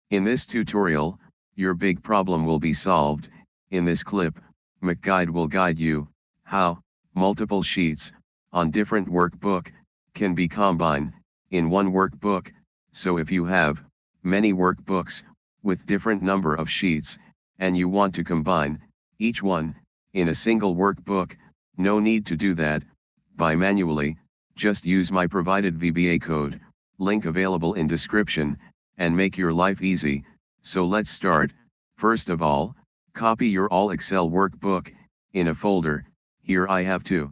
In this tutorial, your big problem will be solved. In this clip, MAQ Guide will guide you how multiple sheets on different workbook can be combined in one workbook. So if you have many workbooks with different number of sheets and you want to combine each one in a single workbook, no need to do that by manually. Just use my provided VBA code link available in description and make your life easy. So let's start. First of all, copy your all Excel workbook in a folder. Here I have two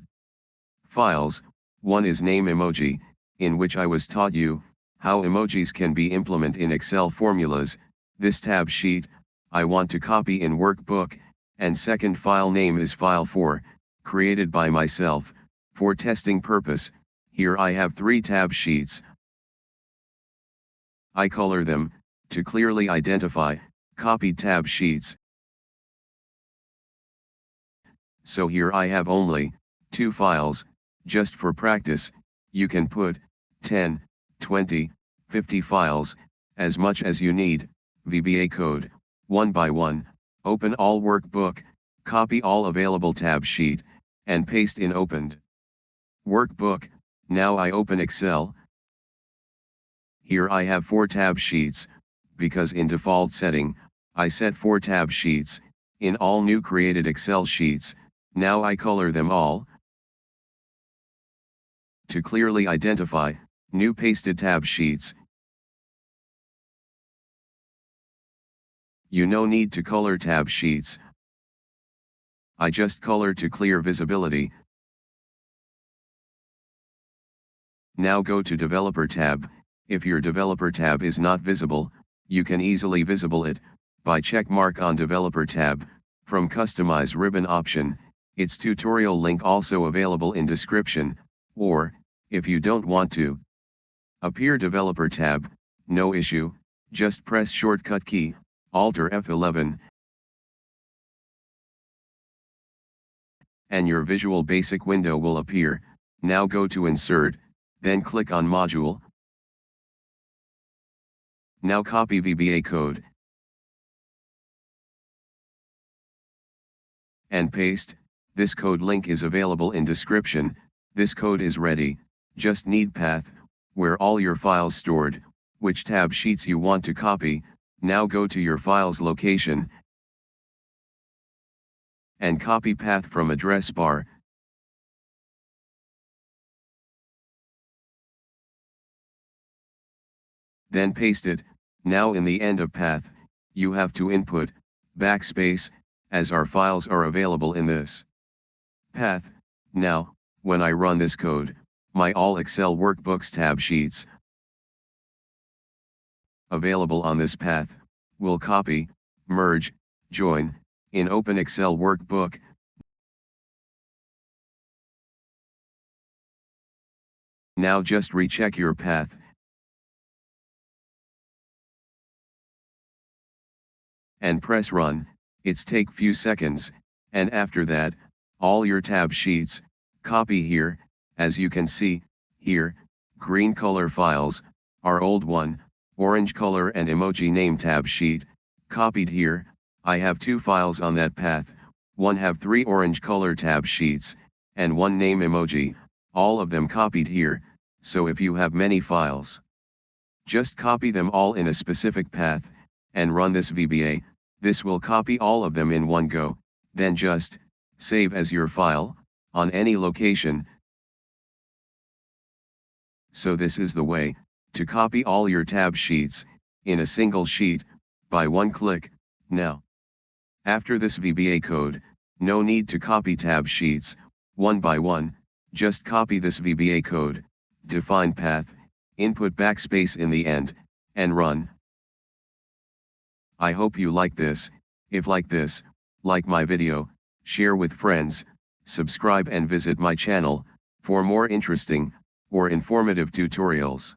files. One is name emoji, in which I was taught you how emojis can be implemented in Excel formulas. This tab sheet I want to copy in workbook, and second file name is file 4, created by myself for testing purpose. Here I have 3 tab sheets. I color them to clearly identify copied tab sheets. So here I have only 2 files. Just for practice, you can put 10, 20, 50 files, as much as you need. VBA code, one by one, open all workbook, copy all available tab sheet, and paste in opened workbook. Now I open Excel. Here I have 4 tab sheets, because in default setting, I set 4 tab sheets in all new created Excel sheets. Now I color them all to clearly identify new pasted tab sheets. You no need to color tab sheets. I just color to clear visibility. Now go to Developer tab. If your Developer tab is not visible, you can easily visible it by check mark on Developer tab from Customize ribbon option. Its tutorial link also available in description, or, if you don't want to appear Developer tab, no issue, just press shortcut key, Alt or F11, and your Visual Basic window will appear. Now go to Insert, then click on Module. Now copy VBA code and paste. This code link is available in description. This code is ready. Just need path, where all your files stored, which tab sheets you want to copy. Now go to your file's location and copy path from address bar. Then paste it. Now in the end of path, you have to input backspace, as our files are available in this path. Now, when I run this code, my all Excel workbooks tab sheets available on this path will copy, merge, join in open Excel workbook. Now just recheck your path and press run. It's take few seconds, and after that, all your tab sheets copy here. As you can see here, green color files are old one, orange color and emoji name tab sheet copied here. I have 2 files on that path. One have 3 orange color tab sheets and 1 name emoji, all of them copied here. So if you have many files, just copy them all in a specific path and run this VBA. This will copy all of them in one go. Then just save as your file on any location. So this is the way to copy all your tab sheets in a single sheet by one click. Now, after this VBA code, no need to copy tab sheets one by one. Just copy this VBA code, define path, input backspace in the end, and run. I hope you like this. If like this, like my video, share with friends, subscribe and visit my channel for more interesting or informative tutorials.